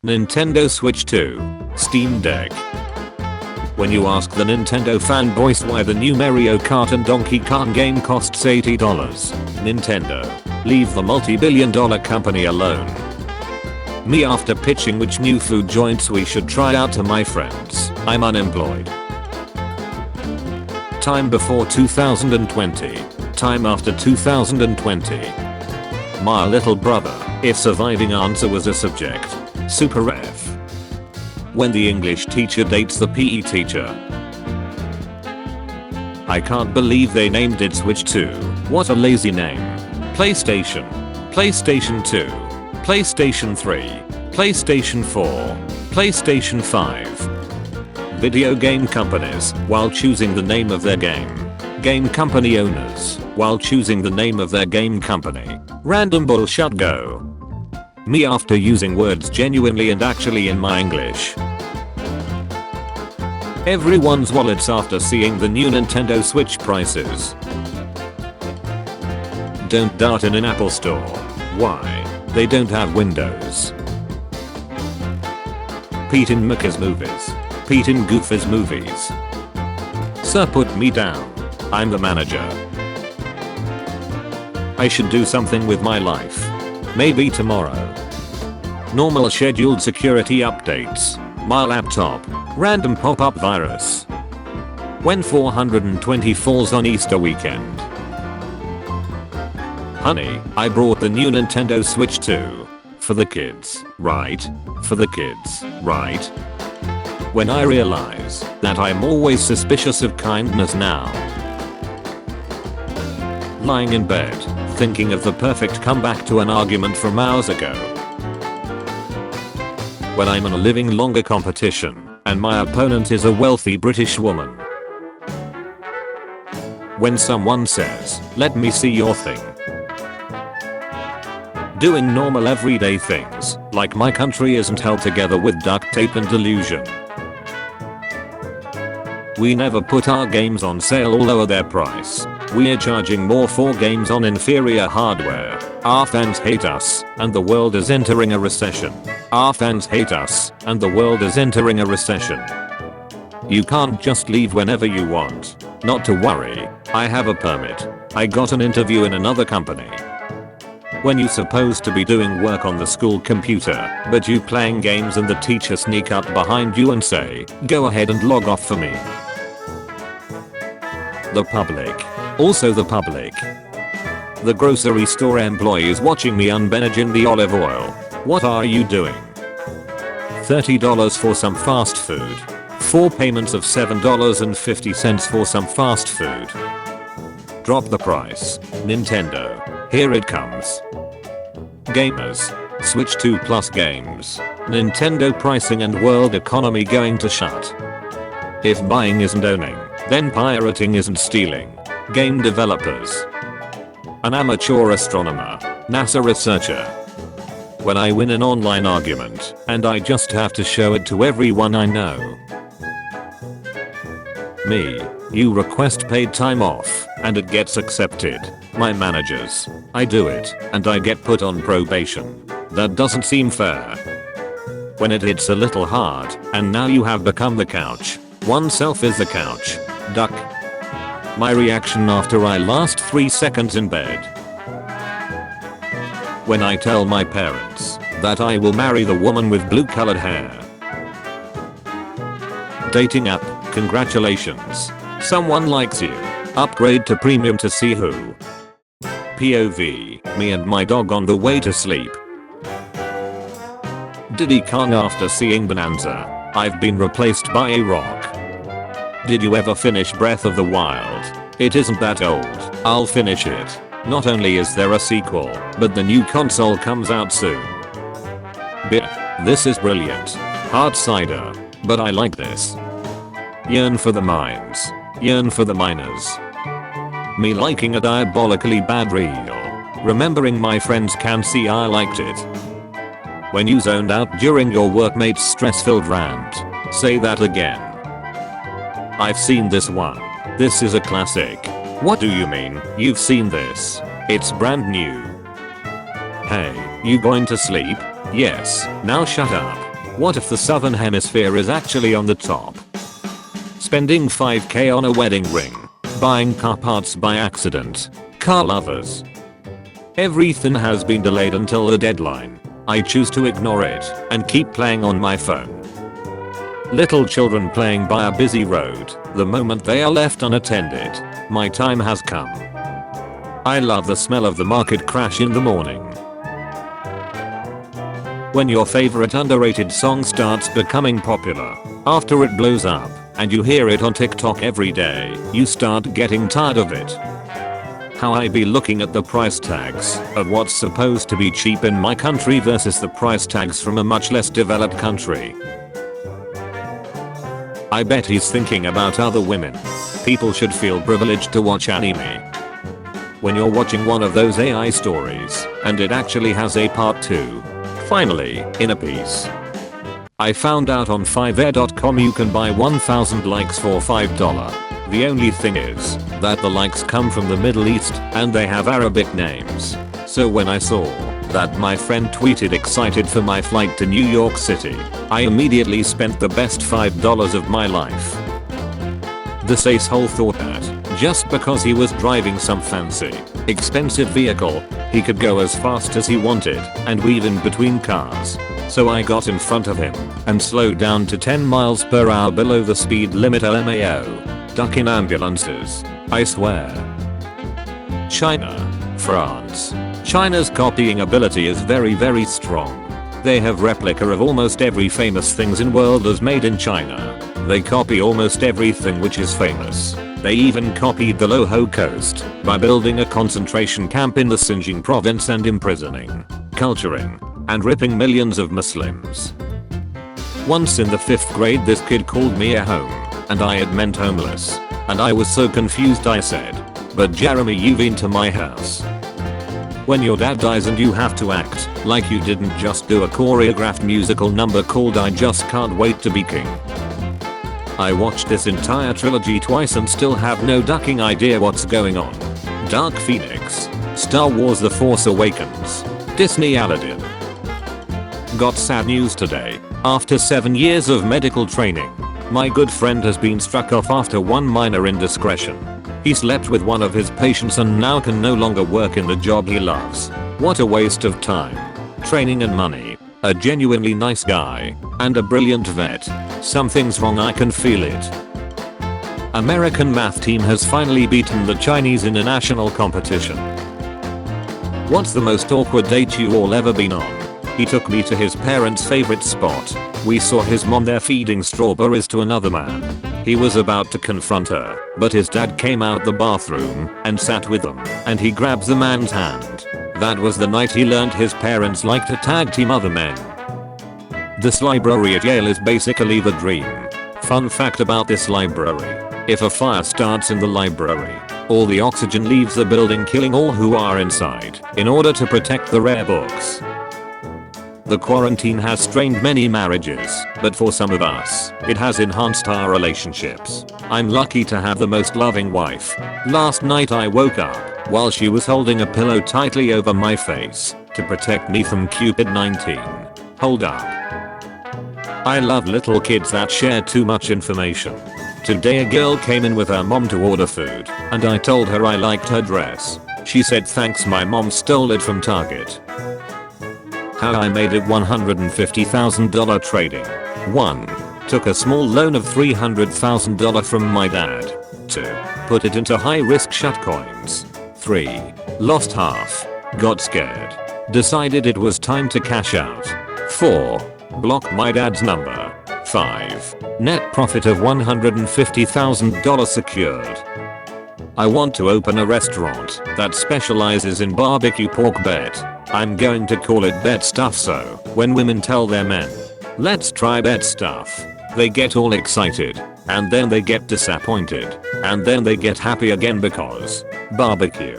Nintendo Switch 2. Steam Deck. When you ask the Nintendo fanboys why the new Mario Kart and Donkey Kong game costs $80, Nintendo, leave the multi-billion-dollar company alone. Me after pitching which new food joints we should try out to my friends, I'm unemployed. Time before 2020. Time after 2020. My little brother, if surviving answer was a subject. Super F. When the English teacher dates the PE teacher. I can't believe they named it Switch 2. What a lazy name. PlayStation. PlayStation 2. PlayStation 3. PlayStation 4. PlayStation 5. Video game companies, while choosing the name of their game. Game company owners, while choosing the name of their game company. Random bullshit go. Me after using words genuinely and actually in my English. Everyone's wallets after seeing the new Nintendo Switch prices. Don't dart in an Apple store. Why? They don't have windows. Pete in Mickey's movies. Pete in Goofy's movies. Sir, put me down. I'm the manager. I should do something with my life. Maybe tomorrow. Normal scheduled security updates. My laptop. Random pop-up virus. When 420 falls on Easter weekend. Honey, I brought the new Nintendo Switch 2. For the kids, right? For the kids, right? When I realize that I'm always suspicious of kindness now. Lying in bed, thinking of the perfect comeback to an argument from hours ago. When I'm in a living longer competition, and my opponent is a wealthy British woman. When someone says, let me see your thing. Doing normal everyday things, like my country isn't held together with duct tape and delusion. We never put our games on sale or lower their price. We're charging more for games on inferior hardware. Our fans hate us, and the world is entering a recession. Our fans hate us, and the world is entering a recession. You can't just leave whenever you want. Not to worry, I have a permit. I got an interview in another company. When you supposed to be doing work on the school computer, but you playing games and the teacher sneak up behind you and say, go ahead and log off for me. The public. Also the public. The grocery store employees watching me unmanaging the olive oil. What are you doing? $30 for some fast food. 4 payments of $7.50 for some fast food. Drop the price. Nintendo. Here it comes. Gamers. Switch 2 plus games. Nintendo pricing and world economy going to shut. If buying isn't owning, then pirating isn't stealing. Game developers. An amateur astronomer. NASA researcher. When I win an online argument, and I just have to show it to everyone I know. Me. You request paid time off, and it gets accepted. My managers. I do it, and I get put on probation. That doesn't seem fair. When it hits a little hard, and now you have become the couch. Oneself is the couch. Duck. My reaction after I last 3 seconds in bed. When I tell my parents that I will marry the woman with blue colored hair. Dating app, congratulations. Someone likes you. Upgrade to premium to see who. POV, me and my dog on the way to sleep. Diddy Kong after seeing Bonanza. I've been replaced by a rock. Did you ever finish Breath of the Wild? It isn't that old. I'll finish it. Not only is there a sequel, but the new console comes out soon. This is brilliant. Hard cider. But I like this. Yearn for the mines. Yearn for the miners. Me liking a diabolically bad reel. Remembering my friends can see I liked it. When you zoned out during your workmate's stress-filled rant. Say that again. I've seen this one. This is a classic. What do you mean, you've seen this? It's brand new. Hey, you going to sleep? Yes, now shut up. What if the southern hemisphere is actually on the top? Spending 5k on a wedding ring. Buying car parts by accident. Car lovers. Everything has been delayed until the deadline. I choose to ignore it and keep playing on my phone. Little children playing by a busy road. The moment they are left unattended, my time has come. I love the smell of the market crash in the morning. When your favorite underrated song starts becoming popular, after it blows up, and you hear it on TikTok every day, you start getting tired of it. How I be looking at the price tags of what's supposed to be cheap in my country versus the price tags from a much less developed country. I bet he's thinking about other women. People should feel privileged to watch anime. When you're watching one of those AI stories, and it actually has a part 2. Finally, in a piece. I found out on 5air.com you can buy 1000 likes for $5. The only thing is that the likes come from the Middle East and they have Arabic names. So when I saw that my friend tweeted excited for my flight to New York City, I immediately spent the best $5 of my life. This asshole thought that just because he was driving some fancy, expensive vehicle, he could go as fast as he wanted and weave in between cars. So I got in front of him and slowed down to 10 miles per hour below the speed limit LMAO. Ducking ambulances, I swear. China. France. China's copying ability is very strong. They have replica of almost every famous things in world as made in China. They copy almost everything which is famous. They even copied the Loho Coast by building a concentration camp in the Xinjiang province and imprisoning, culturing, and ripping millions of Muslims. Once in the 5th grade this kid called me a home, and I had meant homeless. And I was so confused I said, "But Jeremy, you've been to my house." When your dad dies and you have to act like you didn't just do a choreographed musical number called I Just Can't Wait to Be King. I watched this entire trilogy twice and still have no ducking idea what's going on. Dark Phoenix, Star Wars The Force Awakens, Disney Aladdin. Got sad news today. After 7 years of medical training, my good friend has been struck off after one minor indiscretion. He slept with one of his patients and now can no longer work in the job he loves. What a waste of time, training and money. A genuinely nice guy, and a brilliant vet. Something's wrong, I can feel it. American math team has finally beaten the Chinese in a national competition. What's the most awkward date you all ever been on? He took me to his parents' favorite spot. We saw his mom there feeding strawberries to another man. He was about to confront her, but his dad came out the bathroom and sat with them, and he grabbed the man's hand. That was the night he learned his parents like to tag team other men. This library at Yale is basically the dream. Fun fact about this library: if a fire starts in the library, all the oxygen leaves the building, killing all who are inside, in order to protect the rare books. The quarantine has strained many marriages, but for some of us, it has enhanced our relationships. I'm lucky to have the most loving wife. Last night I woke up while she was holding a pillow tightly over my face to protect me from COVID-19. Hold up. I love little kids that share too much information. Today a girl came in with her mom to order food, and I told her I liked her dress. She said thanks, my mom stole it from Target. How I made it $150,000 trading. 1. Took a small loan of $300,000 from my dad. 2. Put it into high risk shitcoins. 3. Lost half. Got scared. Decided it was time to cash out. 4. Blocked my dad's number. 5. Net profit of $150,000 secured. I want to open a restaurant that specializes in barbecue pork bet. I'm going to call it Bet Stuff, so when women tell their men, "Let's try Bet Stuff," they get all excited, and then they get disappointed, and then they get happy again because barbecue.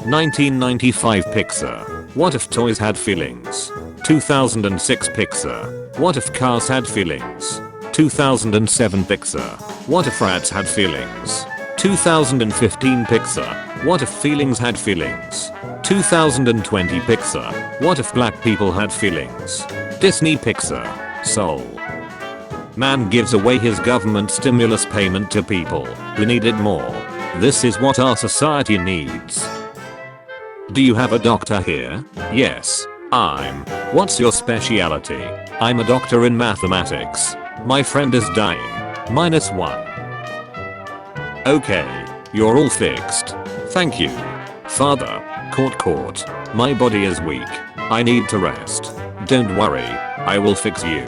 1995 Pixar. What if toys had feelings? 2006 Pixar. What if cars had feelings? 2007 Pixar. What if rats had feelings? 2015 Pixar. What if feelings had feelings? 2020 Pixar. What if black people had feelings? Disney Pixar. Soul. Man gives away his government stimulus payment to people who need it more. This is what our society needs. Do you have a doctor here? Yes. What's your specialty? I'm a doctor in mathematics. My friend is dying. -1. Okay. You're all fixed. Thank you. Father. Court. My body is weak. I need to rest. Don't worry. I will fix you.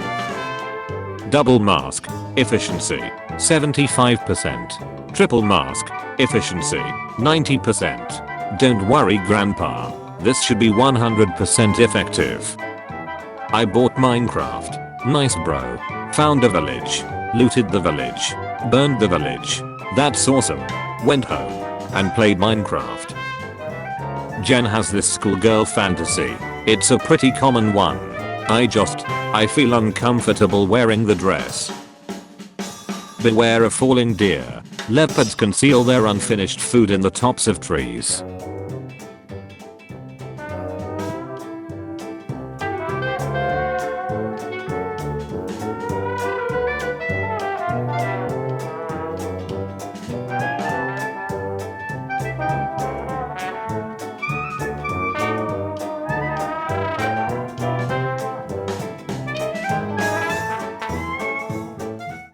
Double mask. Efficiency. 75%. Triple mask. Efficiency. 90%. Don't worry grandpa. This should be 100% effective. I bought Minecraft. Nice bro. Found a village. Looted the village. Burned the village. That's awesome. Went home. And played Minecraft. Jen has this schoolgirl fantasy. It's a pretty common one. I feel uncomfortable wearing the dress. Beware of falling deer. Leopards conceal their unfinished food in the tops of trees.